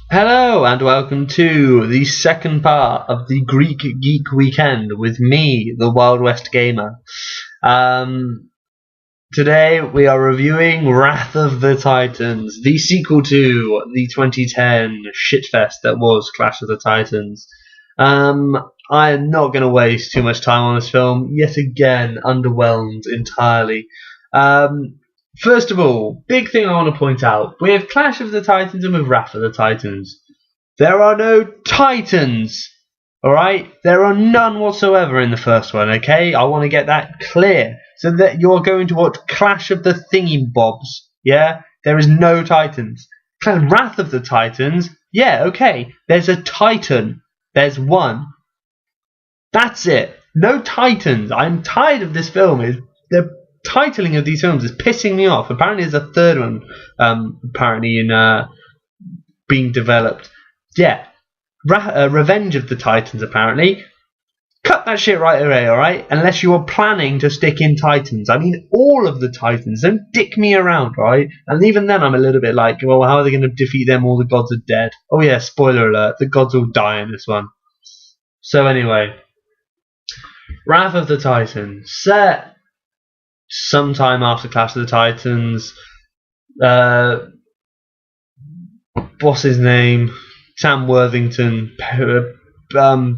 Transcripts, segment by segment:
Hello and welcome to the second part of the Greek Geek Weekend with me, the WildWestGamer. Um, Today we are reviewing Wrath of the Titans, the sequel to the 2010 shitfest that was Clash of the Titans. I am not going to waste too much time on this film. Yet again, underwhelmed entirely. First of all, big thing I want to point out, with Clash of the Titans and with Wrath of the Titans, there are no Titans, alright? There are none whatsoever in the first one, okay? I want to get that clear, so that you're going to watch Clash of the Thingy Bobs, yeah? There is no Titans. Wrath of the Titans, yeah, okay, there's a Titan, there's one. That's it. No Titans. I'm tired of this film. The titling of these films is pissing me off. Apparently there's a third one being developed. Yeah. Revenge of the Titans, apparently. Cut that shit right away, alright? Unless you are planning to stick in Titans. I mean, all of the Titans. Don't dick me around, right? And even then I'm a little bit like, well, how are they going to defeat them? All the gods are dead. Oh yeah, spoiler alert. The gods will die in this one. So anyway. Wrath of the Titans. Set sometime after Clash of the Titans. What's his name? Sam Worthington.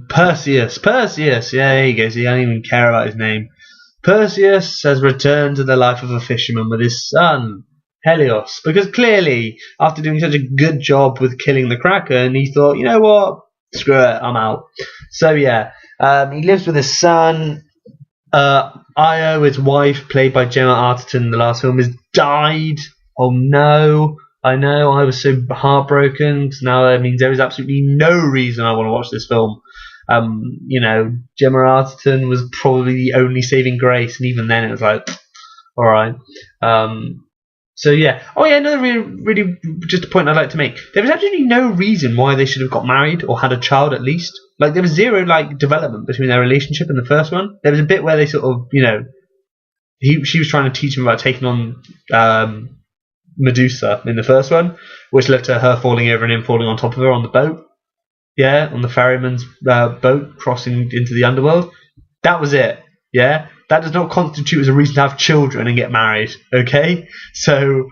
Perseus. Yeah, there he goes. I don't even care about his name. Perseus has returned to the life of a fisherman with his son, Helios. Because clearly, after doing such a good job with killing the Kraken, he thought, you know what? Screw it, I'm out. So yeah, he lives with his son. Io, his wife, played by Gemma Arterton in the last film, has died. Oh no. I know, I was so heartbroken, because now that means there is absolutely no reason I want to watch this film. Gemma Arterton was probably the only saving grace, and even then it was like, alright. So yeah. Oh yeah, another really just a point I'd like to make. There was actually no reason why they should have got married or had a child at least. Like there was zero development between their relationship in the first one. There was a bit where they sort of, she was trying to teach him about taking on Medusa in the first one, which led to her falling over and him falling on top of her on the boat. Yeah, on the ferryman's boat crossing into the underworld. That was it. Yeah, that does not constitute as a reason to have children and get married. Okay, so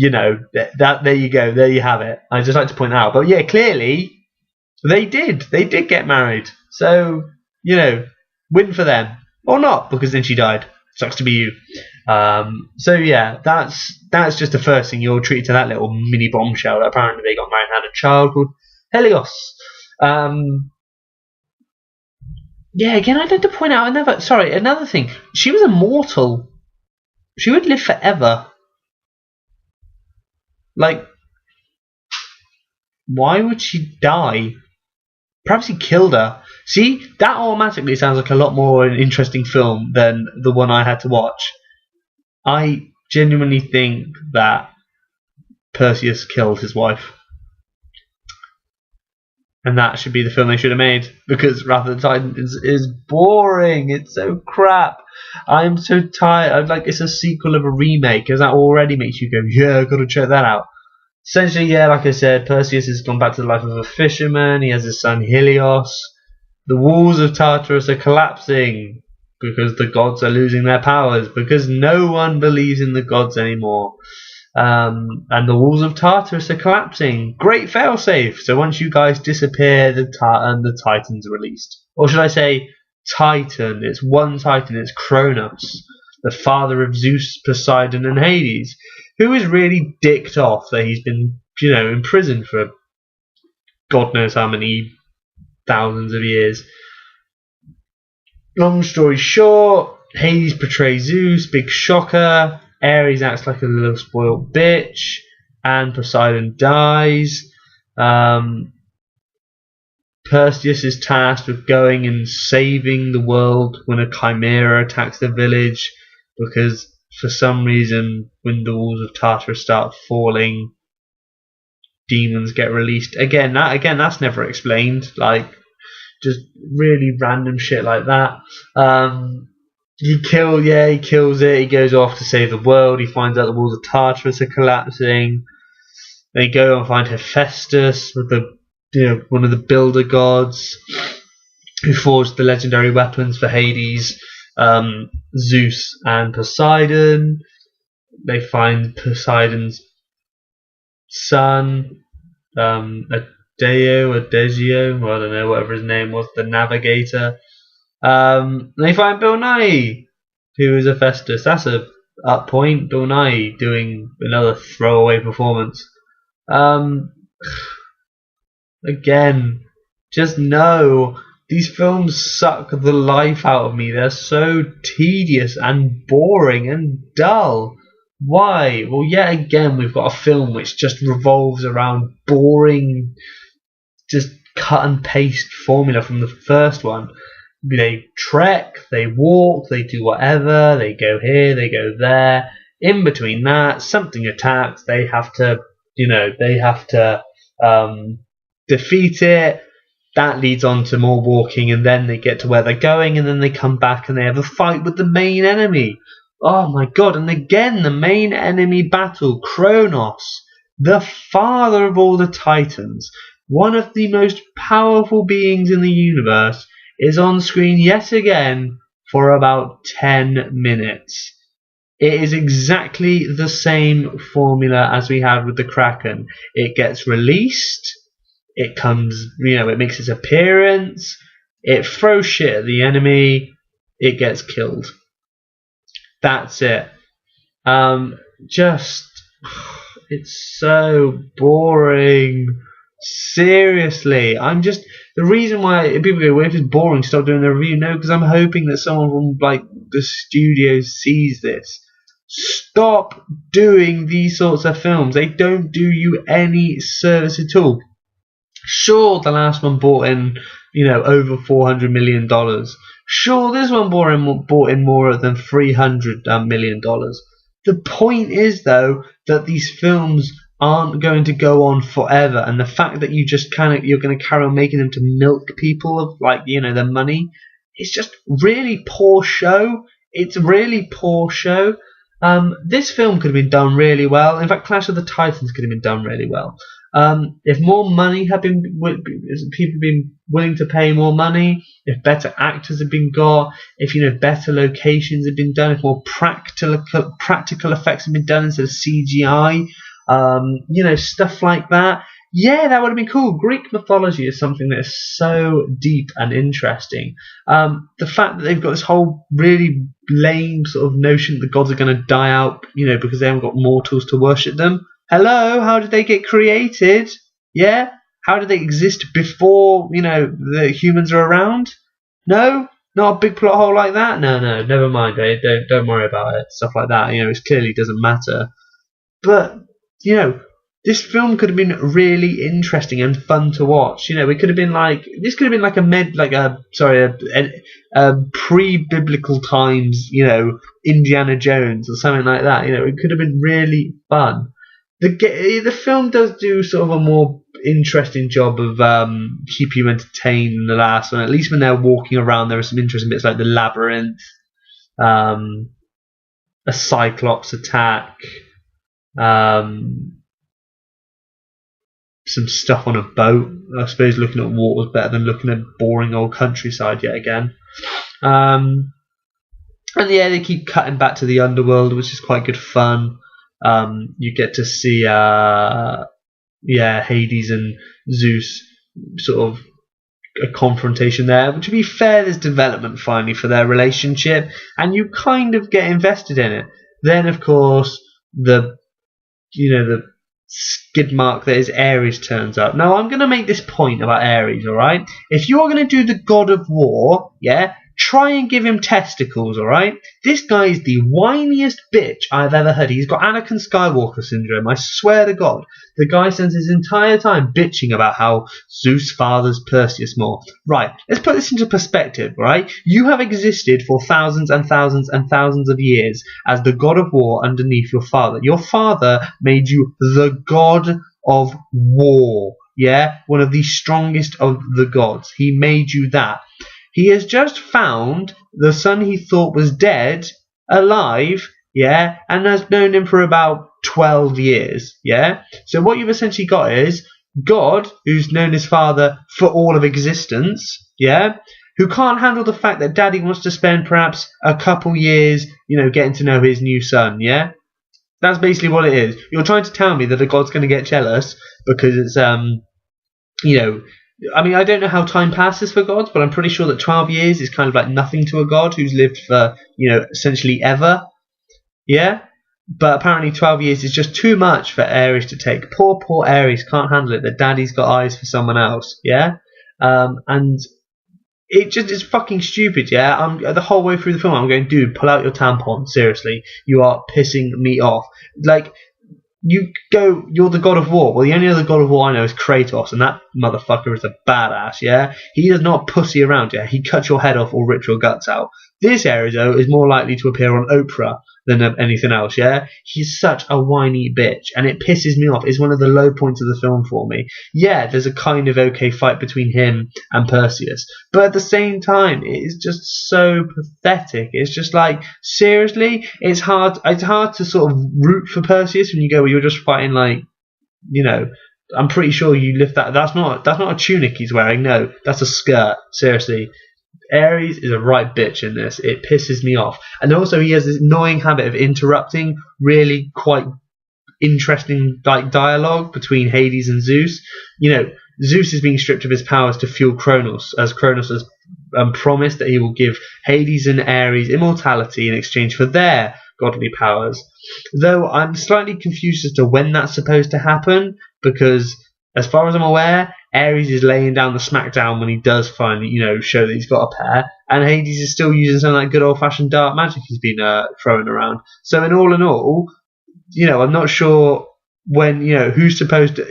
that there you go, there you have it. I just like to point out, but yeah, clearly they did get married. So win for them or not, because then she died. Sucks to be you. So yeah, that's just the first thing. You're treated to that little mini bombshell. Apparently they got married and had a child called Helios. Yeah, again, I'd like to point out another thing. She was immortal. She would live forever. Like, why would she die? Perhaps he killed her. See, that automatically sounds like a lot more an interesting film than the one I had to watch. I genuinely think that Perseus killed his wife. And that should be the film they should have made, because Wrath of the Titans is boring. It's so crap. I'm so tired. It's a sequel of a remake, because that already makes you go, yeah, I've got to check that out. Essentially, yeah, like I said, Perseus has gone back to the life of a fisherman. He has his son Helios. The walls of Tartarus are collapsing because the gods are losing their powers, because no one believes in the gods anymore. And the walls of Tartarus are collapsing. Great failsafe. So once you guys disappear, the Titan's released. Or should I say Titan? It's one Titan. It's Kronos, the father of Zeus, Poseidon, and Hades, who is really dicked off that he's been, in prison for God knows how many thousands of years. Long story short, Hades portrays Zeus, big shocker. Ares acts like a little spoiled bitch, and Poseidon dies. Perseus is tasked with going and saving the world when a chimera attacks the village, because for some reason, when the walls of Tartarus start falling, demons get released. Again, that's never explained. Just really random shit like that. He kills it. He goes off to save the world. He finds out the walls of Tartarus are collapsing. They go and find Hephaestus, with one of the builder gods, who forged the legendary weapons for Hades, Zeus and Poseidon. They find Poseidon's son, Adegio, I don't know, whatever his name was, the navigator. They find Bill Nye, who is Hephaestus. That's a up point. Bill Nye doing another throwaway performance. Again, just know these films suck the life out of me. They're so tedious and boring and dull. Why? Well, yet again, we've got a film which just revolves around boring, just cut and paste formula from the first one. They trek, they walk, they do whatever, they go here, they go there. In between that, something attacks. They have to defeat it. That leads on to more walking, and then they get to where they're going, and then they come back and they have a fight with the main enemy. Oh my god, and again the main enemy battle, Kronos, the father of all the Titans, one of the most powerful beings in the universe, is on screen yet again for about 10 minutes. It is exactly the same formula as we had with the Kraken. It gets released, it comes, it makes its appearance, it throws shit at the enemy, it gets killed. That's it. It's so boring. Seriously, the reason why people go, well, if it's boring, stop doing the review. No, because I'm hoping that someone from the studio sees this. Stop doing these sorts of films. They don't do you any service at all. Sure, the last one brought in, over $400 million. Sure, this one brought in more than $300 million. The point is, though, that these films aren't going to go on forever, and the fact that you're going to carry on making them to milk people of their money, it's just really poor show. It's really poor show. This film could have been done really well. In fact, Clash of the Titans could have been done really well. If more money had been, people had been willing to pay more money, if better actors had been got, if better locations had been done, if more practical effects had been done instead of CGI, stuff like that. Yeah, that would have been cool. Greek mythology is something that is so deep and interesting. The fact that they've got this whole really lame sort of notion that the gods are going to die out, because they haven't got mortals to worship them. Hello, how did they get created? Yeah? How did they exist before, the humans are around? No? Not a big plot hole like that? No, never mind. Don't worry about it. Stuff like that, it clearly doesn't matter. But, this film could have been really interesting and fun to watch. It could have been this could have been a pre-biblical times, Indiana Jones or something like that. It could have been really fun. The film does do sort of a more interesting job of keep you entertained than the last one. At least when they're walking around, there are some interesting bits like the labyrinth, a Cyclops attack, some stuff on a boat. I suppose looking at water is better than looking at boring old countryside yet again. And yeah, they keep cutting back to the underworld, which is quite good fun. You get to see Hades and Zeus sort of a confrontation there. But to be fair, there's development finally for their relationship, and you kind of get invested in it. Then, of course, the skid mark that is Ares turns up. Now, I'm going to make this point about Ares, alright? If you're going to do the god of war, try and give him testicles, alright? This guy is the whiniest bitch I've ever heard. He's got Anakin Skywalker syndrome, I swear to God. The guy spends his entire time bitching about how Zeus fathers Perseus more. Right, let's put this into perspective, right? You have existed for thousands and thousands and thousands of years as the god of war underneath your father. Your father made you the god of war, one of the strongest of the gods. He made you that. He has just found the son he thought was dead, alive, and has known him for about 12 years, yeah? So what you've essentially got is God, who's known as Father for all of existence, yeah? Who can't handle the fact that Daddy wants to spend perhaps a couple years, getting to know his new son, yeah? That's basically what it is. You're trying to tell me that a God's going to get jealous because it's, I mean, I don't know how time passes for gods, but I'm pretty sure that 12 years is kind of like nothing to a god who's lived for, essentially ever. Yeah? But apparently 12 years is just too much for Ares to take. Poor Ares can't handle it that Daddy's got eyes for someone else. Yeah? And it just is fucking stupid, yeah? I'm the whole way through the film I'm going, dude, pull out your tampon, seriously. You are pissing me off. Like, you're the god of war. Well, the only other god of war I know is Kratos, and that motherfucker is a badass, yeah? He does not pussy around, yeah? He cuts your head off or rips your guts out. This Ares, though, is more likely to appear on Oprah than anything else, yeah? He's such a whiny bitch, and it pisses me off. It's one of the low points of the film for me. Yeah, there's a kind of okay fight between him and Perseus, but at the same time, it's just so pathetic. It's just like, seriously? It's hard to sort of root for Perseus when you go, well, you're just fighting like, I'm pretty sure you lift that. That's not a tunic he's wearing, no, that's a skirt, seriously. Ares is a right bitch in this. It pisses me off. And also he has this annoying habit of interrupting really quite interesting dialogue between Hades and Zeus. Zeus is being stripped of his powers to fuel Kronos, as Kronos has promised that he will give Hades and Ares immortality in exchange for their godly powers. Though I'm slightly confused as to when that's supposed to happen, because as far as I'm aware, Ares is laying down the smackdown when he does finally, show that he's got a pair, and Hades is still using some of that good old-fashioned dark magic he's been throwing around. So in all, I'm not sure when, who's supposed to,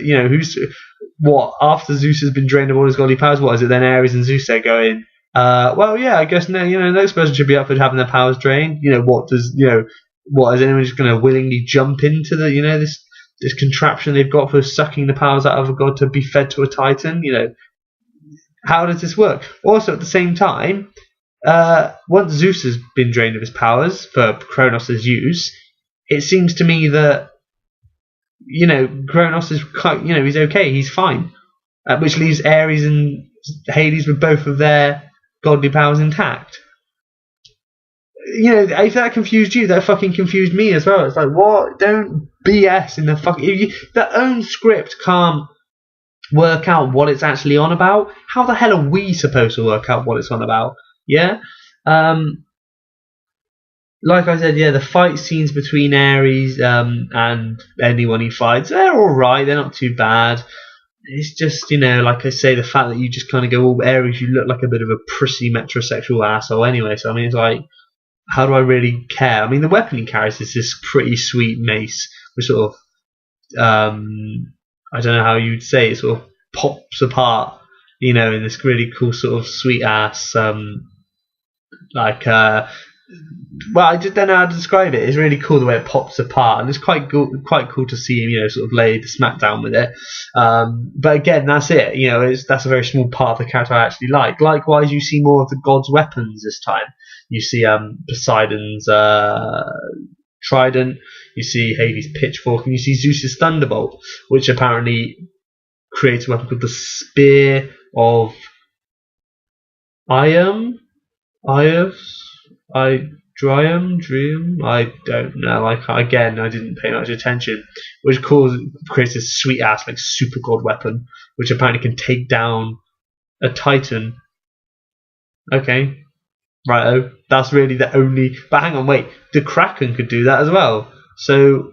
what, after Zeus has been drained of all his godly powers, what is it then Ares and Zeus are going, well, yeah, I guess, no, next person should be up for having their powers drained. What is anyone just going to willingly jump into the, this contraption they've got for sucking the powers out of a god to be fed to a titan? How does this work? Also, at the same time, once Zeus has been drained of his powers for Kronos' use, it seems to me that Kronos is he's okay, he's fine, which leaves Ares and Hades with both of their godly powers intact. If that confused you, that fucking confused me as well. It's like, what? Don't BS in the fucking... their own script can't work out what it's actually on about. How the hell are we supposed to work out what it's on about? Yeah? Like I said, yeah, the fight scenes between Ares and anyone he fights, they're alright, they're not too bad. It's just, like I say, the fact that you just kind of go, oh, Ares, you look like a bit of a prissy metrosexual asshole anyway. So, I mean, it's like, how do I really care? I mean, the weapon he carries is this pretty sweet mace, which sort of, I don't know how you'd say it, sort of pops apart, in this really cool sort of sweet ass, well, I just don't know how to describe it. It's really cool the way it pops apart, and it's quite cool to see him, sort of lay the smack down with it. But again, that's it. That's a very small part of the character I actually like. Likewise, you see more of the gods' weapons this time. You see Poseidon's trident, you see Hades' pitchfork, and you see Zeus's thunderbolt, which apparently creates a weapon called the Spear of Dream? I don't know. I didn't pay much attention. Which creates this sweet ass like super god weapon, which apparently can take down a titan. Okay, righto. That's really the only. But hang on, wait. The Kraken could do that as well. So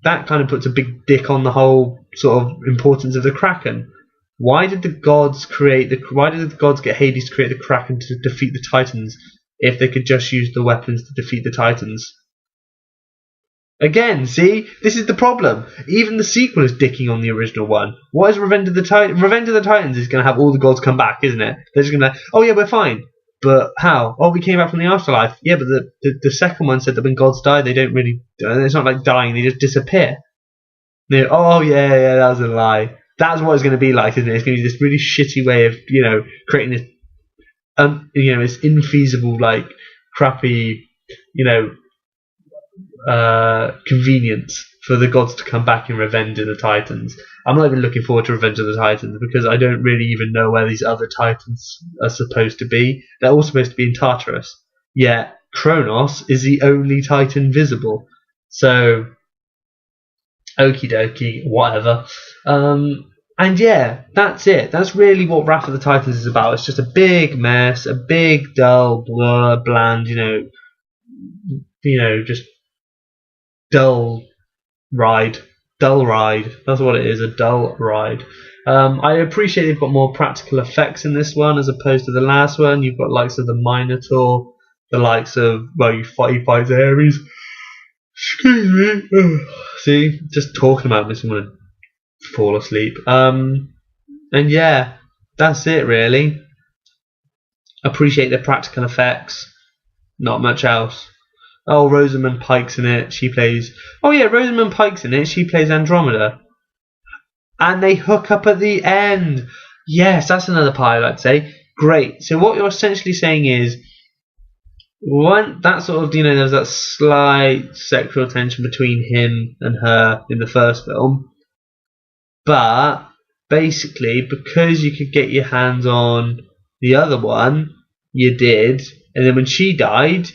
that kind of puts a big dick on the whole sort of importance of the Kraken. Why did the gods get Hades to create the Kraken to defeat the Titans if they could just use the weapons to defeat the Titans? Again, see, this is the problem. Even the sequel is dicking on the original one. What is Revenge of the Titans? Revenge of the Titans is going to have all the gods come back, isn't it? They're just going to be like, oh yeah, we're fine. But how? Oh, we came back from the afterlife. Yeah, but the second one said that when gods die, they don't really... It's not like dying, they just disappear. Oh yeah, that was a lie. That's what it's going to be like, isn't it? It's going to be this really shitty way of, creating this, this infeasible, crappy, convenience for the gods to come back in Revenge of the Titans. I'm not even looking forward to Revenge of the Titans because I don't really even know where these other Titans are supposed to be. They're all supposed to be in Tartarus. Yet Kronos is the only Titan visible. So, okie dokie, whatever. And yeah, that's it. That's really what Wrath of the Titans is about. It's just a big mess, a big dull, bland, just dull ride. Dull ride. That's what it is, a dull ride. I appreciate they've got more practical effects in this one as opposed to the last one. You've got likes of the Minotaur, the likes of, well, he fights Ares. Excuse me. See, just talking about this, I'm going to fall asleep. And yeah, that's it really. Appreciate the practical effects. Not much else. Oh, Rosamund Pike's in it. She plays... Oh yeah, Rosamund Pike's in it. She plays Andromeda. And they hook up at the end. Yes, that's another part I'd say. Great. So what you're essentially saying is, that sort of, there's that slight sexual tension between him and her in the first film. But basically, because you could get your hands on the other one, you did. And then when she died,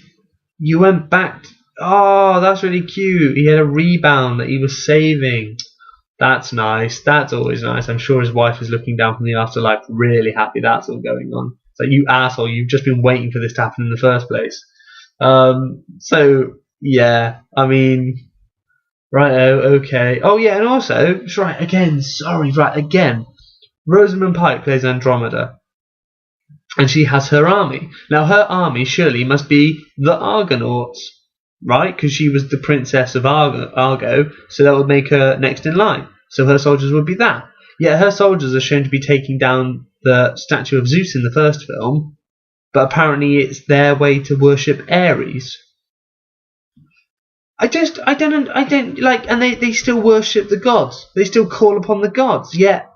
you went back. Oh, that's really cute. He had a rebound that he was saving. That's nice. That's always nice. I'm sure his wife is looking down from the afterlife, really happy that's all going on. It's like, you asshole, you've just been waiting for this to happen in the first place. So, yeah, I mean, okay. Oh, yeah, and also, again, Rosamund Pike plays Andromeda. And she has her army. Now, her army surely must be the Argonauts, right? Because she was the princess of Argo, so that would make her next in line. So her soldiers would be that. Yet her soldiers are shown to be taking down the statue of Zeus in the first film, but apparently it's their way to worship Ares. I don't like, and they still worship the gods. They still call upon the gods. Yet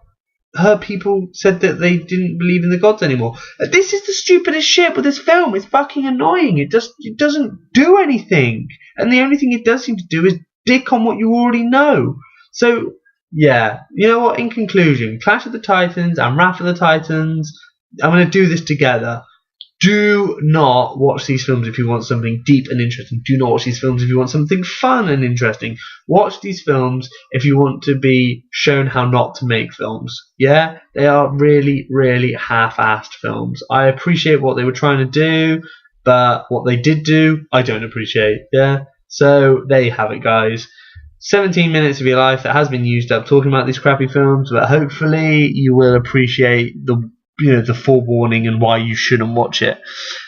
her people said that they didn't believe in the gods anymore. This is the stupidest shit with this film. It's fucking annoying. It doesn't do anything, and the only thing it does seem to do is dick on what you already know. So yeah, you know what? In conclusion, Clash of the Titans and Wrath of the Titans. I'm going to do this together. Do not watch these films if you want something deep and interesting. Do not watch these films if you want something fun and interesting. Watch these films if you want to be shown how not to make films. Yeah? They are really, really half-assed films. I appreciate what they were trying to do, but what they did do, I don't appreciate. Yeah? So, there you have it, guys. 17 minutes of your life that has been used up talking about these crappy films, but hopefully you will appreciate the forewarning and why you shouldn't watch it.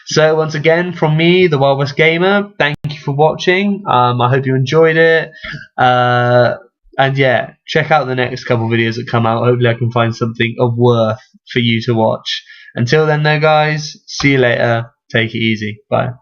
So once again, from me, the WildWestGamer, thank you for watching. I hope you enjoyed it. And yeah, check out the next couple of videos that come out. Hopefully I can find something of worth for you to watch. Until then though, guys, see you later. Take it easy. Bye.